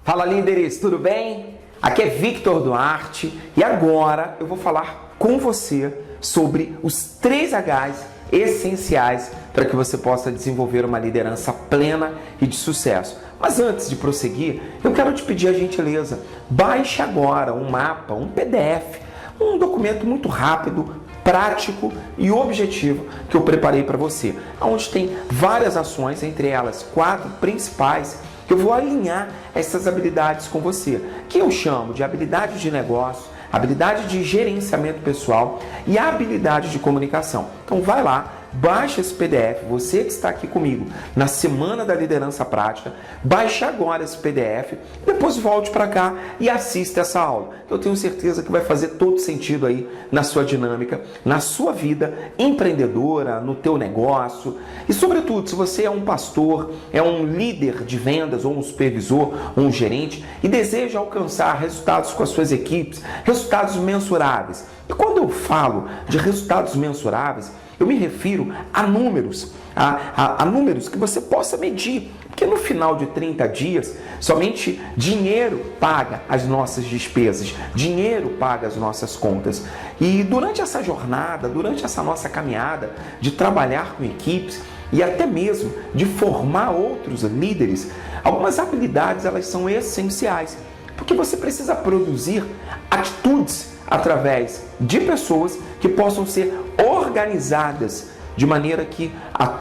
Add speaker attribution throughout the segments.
Speaker 1: Fala, líderes, tudo bem? Aqui é Victor Duarte e agora eu vou falar com você sobre os 3 Hs essenciais para que você possa desenvolver uma liderança plena e de sucesso. Mas antes de prosseguir, eu quero te pedir a gentileza, baixe agora um mapa, um PDF, um documento muito rápido, prático e objetivo que eu preparei para você, onde tem várias ações, entre elas 4 principais, que eu vou alinhar essas habilidades com você, que eu chamo de habilidade de negócio, habilidade de gerenciamento pessoal e habilidade de comunicação. Então vai lá, baixa esse PDF, você que está aqui comigo na Semana da Liderança Prática, baixe agora esse PDF, depois volte para cá e assista essa aula. Eu tenho certeza que vai fazer todo sentido aí na sua dinâmica, na sua vida empreendedora, no teu negócio e, sobretudo, se você é um pastor, é um líder de vendas ou um supervisor ou um gerente e deseja alcançar resultados com as suas equipes, resultados mensuráveis. E quando eu falo de resultados mensuráveis, eu me refiro a números, a números que você possa medir, porque no final de 30 dias, somente dinheiro paga as nossas despesas, dinheiro paga as nossas contas. E durante essa jornada, durante essa nossa caminhada de trabalhar com equipes e até mesmo de formar outros líderes, algumas habilidades elas são essenciais, porque você precisa produzir atitudes através de pessoas que possam ser organizadas de maneira que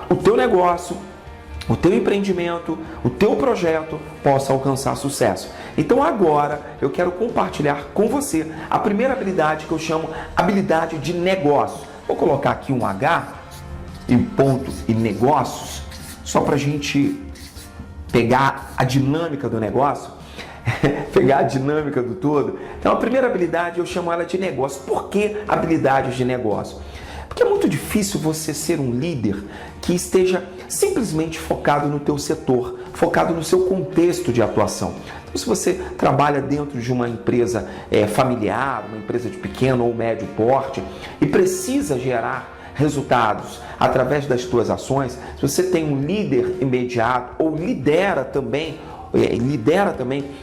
Speaker 1: o teu negócio, o teu empreendimento, o teu projeto possa alcançar sucesso. Então agora eu quero compartilhar com você a primeira habilidade que eu chamo habilidade de negócio. Vou colocar aqui um H e ponto e negócios, só para a gente pegar a dinâmica do negócio. Pegar a dinâmica do todo. Então a primeira habilidade eu chamo ela de negócio. Por que habilidade de negócio? Porque é muito difícil você ser um líder que esteja simplesmente focado no teu setor, focado no seu contexto de atuação. Então, se você trabalha dentro de uma empresa familiar, uma empresa de pequeno ou médio porte e precisa gerar resultados através das tuas ações, se você tem um líder imediato ou lidera também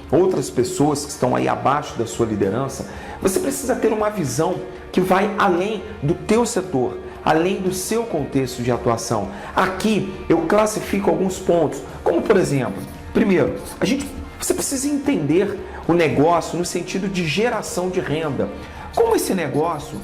Speaker 1: outras pessoas que estão aí abaixo da sua liderança, você precisa ter uma visão que vai além do teu setor, além do seu contexto de atuação. Aqui eu classifico alguns pontos, como por exemplo, primeiro, você precisa entender o negócio no sentido de geração de renda. Como esse negócio,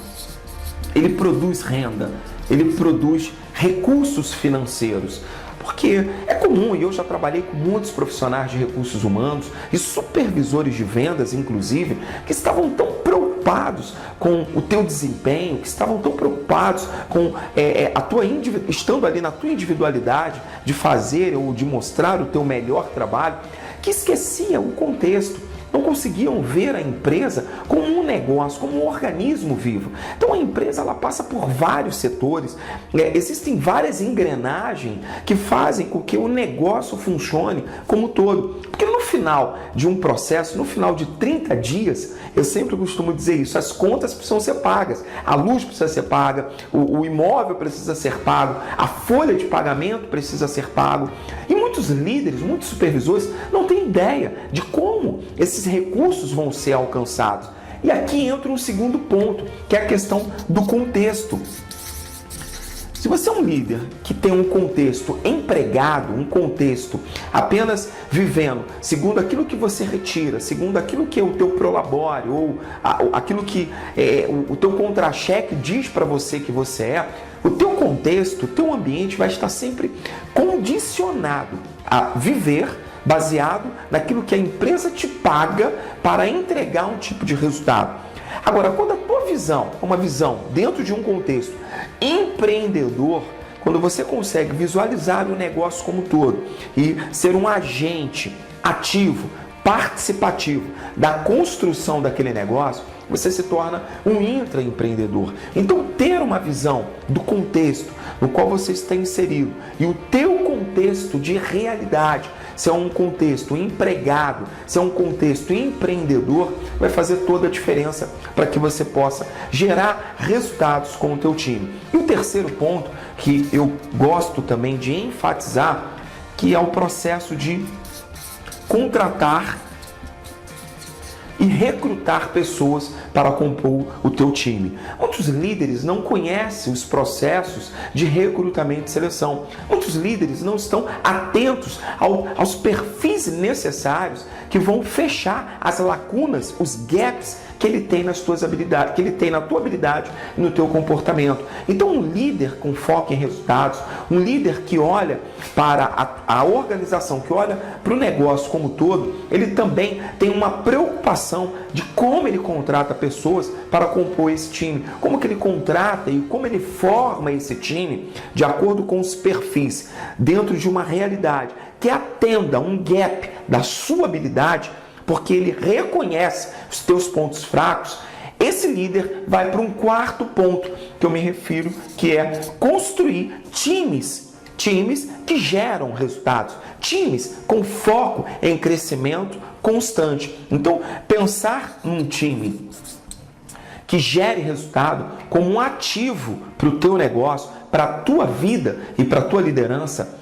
Speaker 1: ele produz renda, ele produz recursos financeiros. Porque é comum, e eu já trabalhei com muitos profissionais de recursos humanos e supervisores de vendas, inclusive, que estavam tão preocupados com o teu desempenho, que estavam tão preocupados com estando ali na tua individualidade de fazer ou de mostrar o teu melhor trabalho, que esqueciam o contexto. Não conseguiam ver a empresa como um negócio, como um organismo vivo. Então a empresa ela passa por vários setores, existem várias engrenagens que fazem com que o negócio funcione como um todo. Porque no final de um processo, no final de 30 dias, eu sempre costumo dizer isso, as contas precisam ser pagas, a luz precisa ser paga, o imóvel precisa ser pago, a folha de pagamento precisa ser pago. E muitos líderes, muitos supervisores não têm ideia de como esses recursos vão ser alcançados. E aqui entra um segundo ponto, que é a questão do contexto. Se você é um líder que tem um contexto empregado, um contexto apenas vivendo segundo aquilo que você retira, segundo aquilo que é o teu prolabore ou aquilo que o teu contra-cheque diz para você que você é, o teu contexto, o teu ambiente vai estar sempre condicionado a viver baseado naquilo que a empresa te paga para entregar um tipo de resultado. Agora, quando a tua visão é uma visão dentro de um contexto empreendedor, quando você consegue visualizar o negócio como um todo e ser um agente ativo, participativo da construção daquele negócio, você se torna um intraempreendedor. Então, ter uma visão do contexto no qual você está inserido e o teu contexto de realidade, se é um contexto empregado, se é um contexto empreendedor, vai fazer toda a diferença para que você possa gerar resultados com o teu time. E o terceiro ponto que eu gosto também de enfatizar, que é o processo de contratar e recrutar pessoas para compor o teu time. Muitos líderes não conhecem os processos de recrutamento e seleção. Muitos líderes não estão atentos aos perfis necessários que vão fechar as lacunas, os gaps que ele tem nas tuas habilidades, que ele tem na tua habilidade e no teu comportamento. Então, um líder com foco em resultados, um líder que olha para a organização, que olha para o negócio como um todo, ele também tem uma preocupação de como ele contrata pessoas para compor esse time, como que ele contrata e como ele forma esse time de acordo com os perfis, dentro de uma realidade que atenda um gap da sua habilidade, porque ele reconhece os teus pontos fracos. Esse líder vai para um quarto ponto que eu me refiro, que é construir times que geram resultados, times com foco em crescimento constante. Então, pensar num time que gere resultado como um ativo para o teu negócio, para a tua vida e para a tua liderança,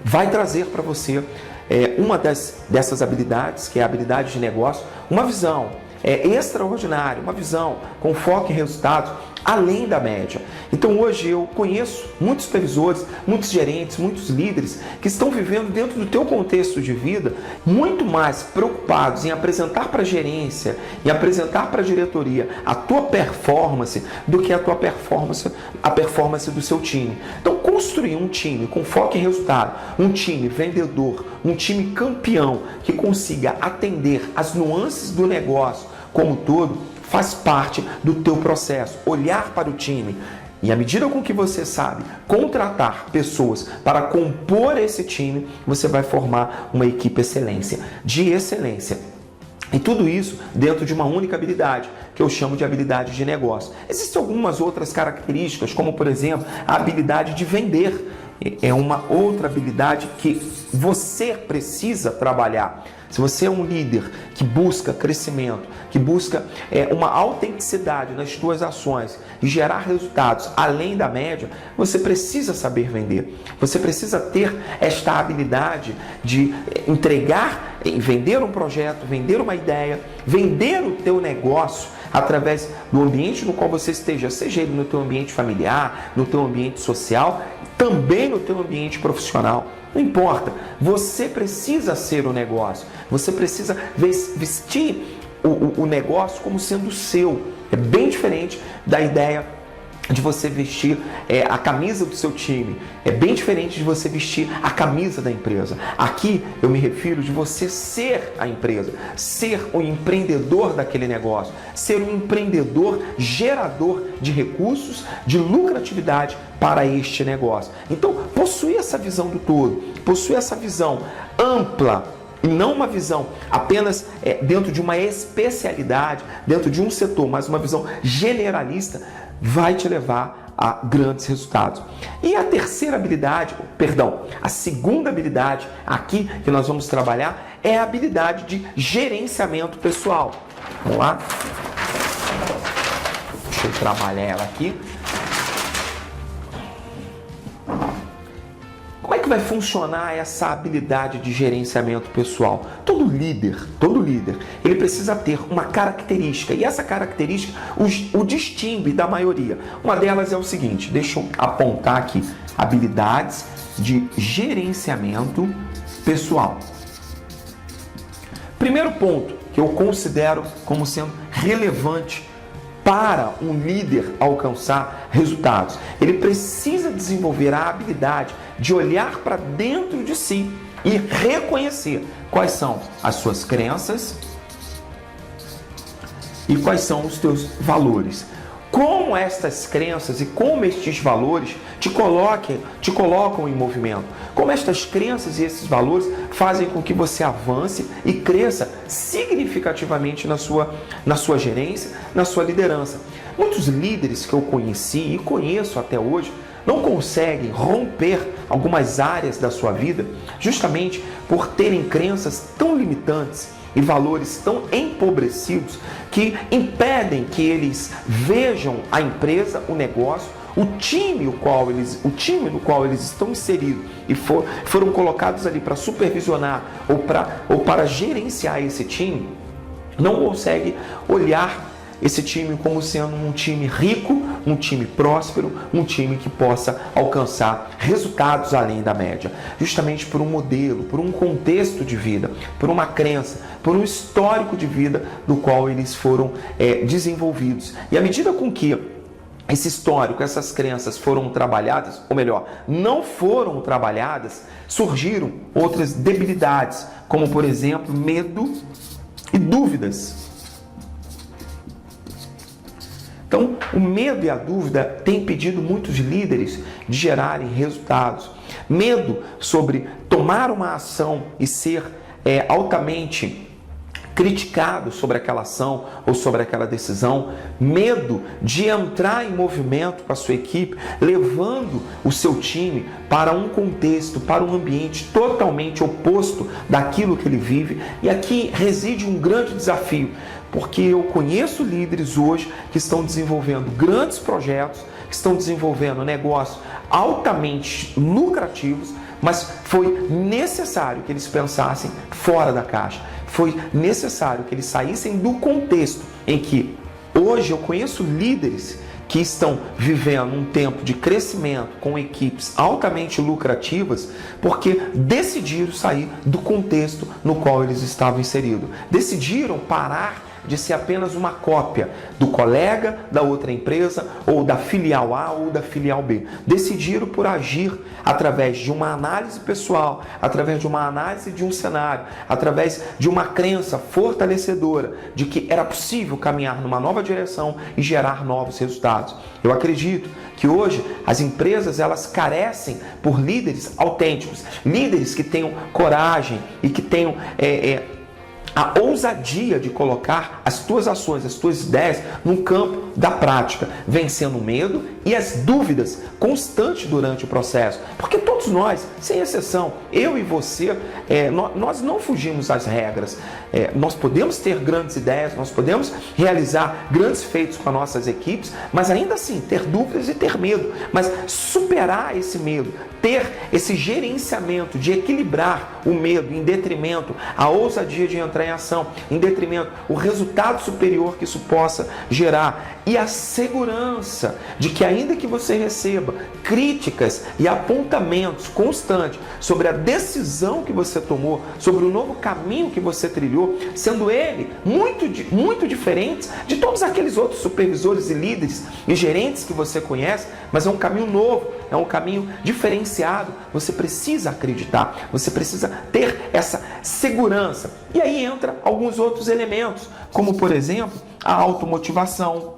Speaker 1: vai trazer para você uma dessas habilidades, que é a habilidade de negócio, uma visão extraordinária, uma visão com foco em resultados além da média. Então hoje eu conheço muitos supervisores, muitos gerentes, muitos líderes que estão vivendo dentro do teu contexto de vida muito mais preocupados em apresentar para a gerência, em apresentar para a diretoria a tua performance do que a performance do seu time. Então construir um time com foco em resultado, um time vendedor, um time campeão que consiga atender as nuances do negócio como um todo, faz parte do teu processo. Olhar para o time e, à medida com que você sabe contratar pessoas para compor esse time, você vai formar uma equipe de excelência. E tudo isso dentro de uma única habilidade, que eu chamo de habilidade de negócio. Existem algumas outras características, como por exemplo, a habilidade de vender. É uma outra habilidade que você precisa trabalhar. Se você é um líder que busca crescimento, que busca uma autenticidade nas suas ações e gerar resultados além da média, você precisa saber vender. Você precisa ter esta habilidade de entregar, vender um projeto, vender uma ideia, vender o teu negócio através do ambiente no qual você esteja, seja ele no teu ambiente familiar, no teu ambiente social, também no teu ambiente profissional. Não importa, você precisa ser o negócio, você precisa vestir o negócio como sendo seu. É bem diferente da ideia de você vestir a camisa do seu time. É bem diferente de você vestir a camisa da empresa. Aqui eu me refiro de você ser a empresa, ser o empreendedor daquele negócio, ser um empreendedor gerador de recursos, de lucratividade para este negócio. Então, possuir essa visão do todo, possuir essa visão ampla, e não uma visão apenas dentro de uma especialidade, dentro de um setor, mas uma visão generalista, vai te levar a grandes resultados. E a segunda habilidade aqui que nós vamos trabalhar é a habilidade de gerenciamento pessoal. Vamos lá? Deixa eu trabalhar ela aqui. Como é que vai funcionar essa habilidade de gerenciamento pessoal? Todo líder, ele precisa ter uma característica, e essa característica o distingue da maioria. Uma delas é o seguinte, deixa eu apontar aqui, habilidades de gerenciamento pessoal. Primeiro ponto que eu considero como sendo relevante para um líder alcançar resultados, ele precisa desenvolver a habilidade de olhar para dentro de si e reconhecer quais são as suas crenças e quais são os teus valores. Como estas crenças e como estes valores te colocam em movimento. Como estas crenças e esses valores fazem com que você avance e cresça significativamente na sua gerência, na sua liderança. Muitos líderes que eu conheci e conheço até hoje não conseguem romper algumas áreas da sua vida justamente por terem crenças tão limitantes e valores tão empobrecidos que impedem que eles vejam a empresa, o negócio, o time no qual eles estão inseridos e foram colocados ali para supervisionar ou para gerenciar esse time, não consegue olhar esse time como sendo um time rico, um time próspero, um time que possa alcançar resultados além da média. Justamente por um modelo, por um contexto de vida, por uma crença, por um histórico de vida do qual eles foram desenvolvidos. E à medida com que esse histórico, essas crenças foram trabalhadas, ou melhor, não foram trabalhadas, surgiram outras debilidades, como por exemplo, medo e dúvidas. Então, o medo e a dúvida têm impedido muitos líderes de gerarem resultados. Medo sobre tomar uma ação e ser altamente criticado sobre aquela ação ou sobre aquela decisão, medo de entrar em movimento com a sua equipe, levando o seu time para um contexto, para um ambiente totalmente oposto daquilo que ele vive. E aqui reside um grande desafio, porque eu conheço líderes hoje que estão desenvolvendo grandes projetos, que estão desenvolvendo negócios altamente lucrativos, mas foi necessário que eles pensassem fora da caixa. Foi necessário que eles saíssem do contexto em que hoje eu conheço líderes que estão vivendo um tempo de crescimento com equipes altamente lucrativas porque decidiram sair do contexto no qual eles estavam inseridos. Decidiram parar de ser apenas uma cópia do colega da outra empresa ou da filial A ou da filial B. Decidiram por agir através de uma análise pessoal, através de uma análise de um cenário, através de uma crença fortalecedora de que era possível caminhar numa nova direção e gerar novos resultados. Eu acredito que hoje as empresas elas carecem por líderes autênticos, líderes que tenham coragem e que tenham a ousadia de colocar as tuas ações, as tuas ideias no campo da prática, vencendo o medo e as dúvidas constantes durante o processo. Porque todos nós, sem exceção, eu e você, nós não fugimos às regras. Nós podemos ter grandes ideias, nós podemos realizar grandes feitos com as nossas equipes, mas ainda assim ter dúvidas e ter medo. Mas superar esse medo, ter esse gerenciamento de equilibrar o medo em detrimento à ousadia de entrar em ação, em detrimento o resultado superior que isso possa gerar e a segurança de que ainda que você receba críticas e apontamentos constantes sobre a decisão que você tomou, sobre o novo caminho que você trilhou, sendo ele muito diferente de todos aqueles outros supervisores e líderes e gerentes que você conhece, mas é um caminho novo, é um caminho diferenciado. Você precisa acreditar, você precisa ter essa segurança. E aí entra alguns outros elementos, como por exemplo, a automotivação,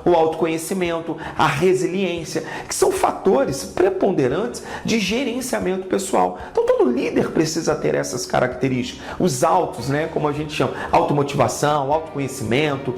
Speaker 1: o autoconhecimento, a resiliência, que são fatores preponderantes de gerenciamento pessoal. Então todo líder precisa ter essas características, os autos, como a gente chama, automotivação, autoconhecimento,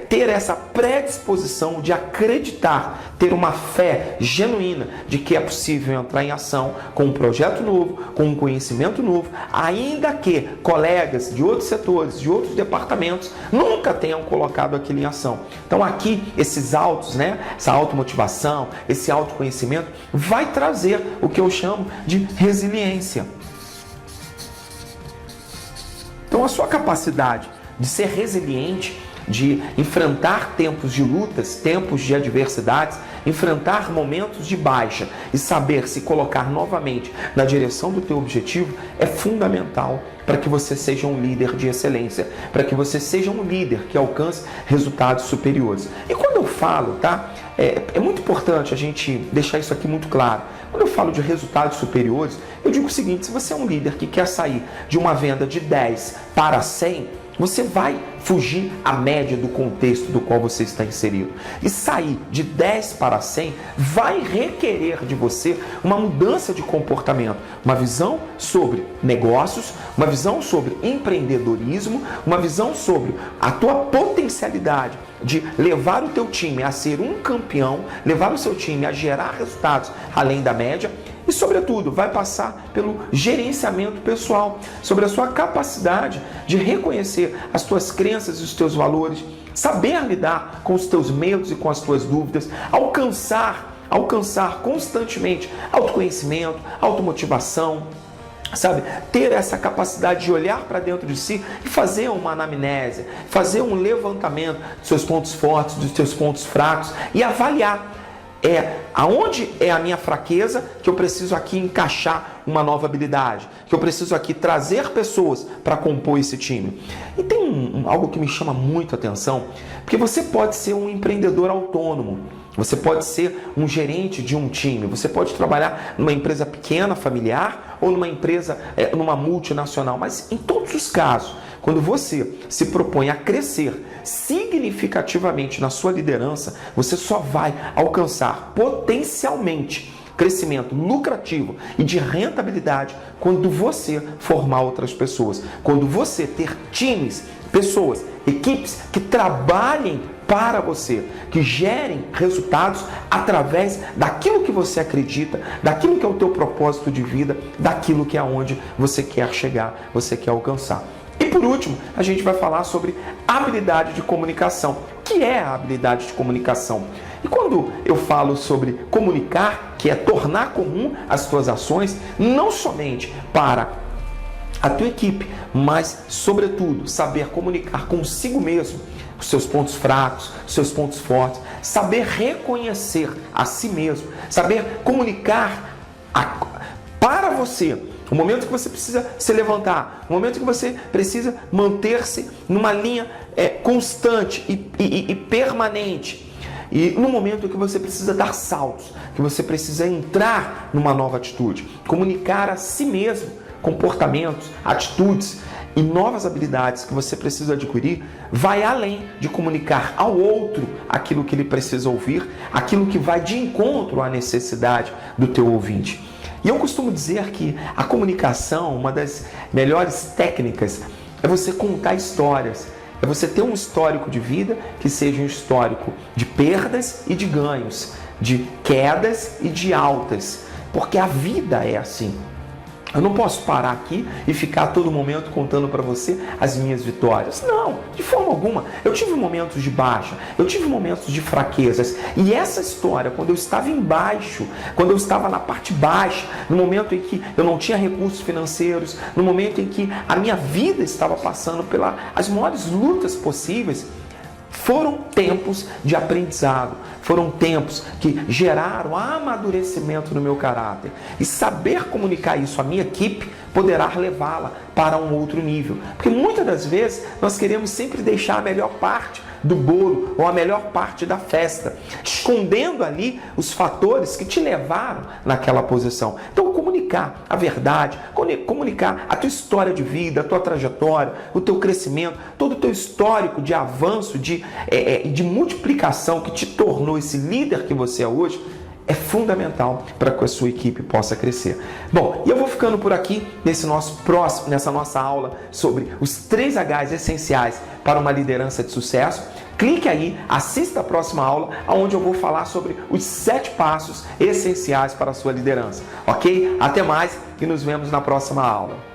Speaker 1: ter essa predisposição de acreditar, ter uma fé genuína de que é possível entrar em ação com um projeto novo, com um conhecimento novo, ainda que colegas de outros setores, de outros departamentos, nunca tenham colocado aquilo em ação. Então aqui, esses autos, essa automotivação, esse autoconhecimento vai trazer o que eu chamo de resiliência. Então a sua capacidade de ser resiliente, de enfrentar tempos de lutas, tempos de adversidades, enfrentar momentos de baixa e saber se colocar novamente na direção do teu objetivo é fundamental para que você seja um líder de excelência, para que você seja um líder que alcance resultados superiores. E quando eu falo, é muito importante a gente deixar isso aqui muito claro. Quando eu falo de resultados superiores, eu digo o seguinte: se você é um líder que quer sair de uma venda de 10 para 100, você vai fugir à média do contexto do qual você está inserido. E sair de 10 para 100 vai requerer de você uma mudança de comportamento, uma visão sobre negócios, uma visão sobre empreendedorismo, uma visão sobre a tua potencialidade de levar o teu time a ser um campeão, levar o seu time a gerar resultados além da média. E, sobretudo, vai passar pelo gerenciamento pessoal, sobre a sua capacidade de reconhecer as tuas crenças e os teus valores, saber lidar com os teus medos e com as tuas dúvidas, alcançar constantemente autoconhecimento, automotivação, sabe, ter essa capacidade de olhar para dentro de si e fazer uma anamnese, fazer um levantamento dos seus pontos fortes, dos seus pontos fracos e avaliar aonde é a minha fraqueza que eu preciso aqui encaixar uma nova habilidade, que eu preciso aqui trazer pessoas para compor esse time. E tem algo que me chama muito a atenção, porque você pode ser um empreendedor autônomo, você pode ser um gerente de um time, você pode trabalhar numa empresa pequena, familiar, ou numa empresa, numa multinacional, mas em todos os casos, quando você se propõe a crescer significativamente na sua liderança, você só vai alcançar potencialmente crescimento lucrativo e de rentabilidade quando você formar outras pessoas, quando você ter times, pessoas, equipes que trabalhem para você, que gerem resultados através daquilo que você acredita, daquilo que é o teu propósito de vida, daquilo que é onde você quer chegar, você quer alcançar. E por último, a gente vai falar sobre habilidade de comunicação. O que é a habilidade de comunicação? E quando eu falo sobre comunicar, que é tornar comum as tuas ações, não somente para a tua equipe, mas, sobretudo, saber comunicar consigo mesmo os seus pontos fracos, os seus pontos fortes, saber reconhecer a si mesmo, saber comunicar para você o momento que você precisa se levantar, o momento que você precisa manter-se numa linha constante e permanente. E no momento que você precisa dar saltos, que você precisa entrar numa nova atitude, comunicar a si mesmo comportamentos, atitudes e novas habilidades que você precisa adquirir, vai além de comunicar ao outro aquilo que ele precisa ouvir, aquilo que vai de encontro à necessidade do teu ouvinte. E eu costumo dizer que a comunicação, uma das melhores técnicas, é você contar histórias. É você ter um histórico de vida que seja um histórico de perdas e de ganhos, de quedas e de altas, porque a vida é assim. Eu não posso parar aqui e ficar a todo momento contando para você as minhas vitórias. Não, de forma alguma. Eu tive momentos de baixa, eu tive momentos de fraquezas. E essa história, quando eu estava embaixo, quando eu estava na parte baixa, no momento em que eu não tinha recursos financeiros, no momento em que a minha vida estava passando pelas maiores lutas possíveis, foram tempos de aprendizado, foram tempos que geraram amadurecimento no meu caráter. E saber comunicar isso à minha equipe poderá levá-la para um outro nível. Porque muitas das vezes nós queremos sempre deixar a melhor parte do bolo ou a melhor parte da festa, escondendo ali os fatores que te levaram naquela posição. Então, comunicar a verdade, comunicar a tua história de vida, a tua trajetória, o teu crescimento, todo o teu histórico de avanço, de multiplicação que te tornou esse líder que você é hoje, é fundamental para que a sua equipe possa crescer. Bom, e eu vou ficando por aqui nessa nossa aula sobre os 3 Hs essenciais para uma liderança de sucesso. Clique aí, assista a próxima aula, onde eu vou falar sobre os 7 passos essenciais para a sua liderança. Ok? Até mais e nos vemos na próxima aula.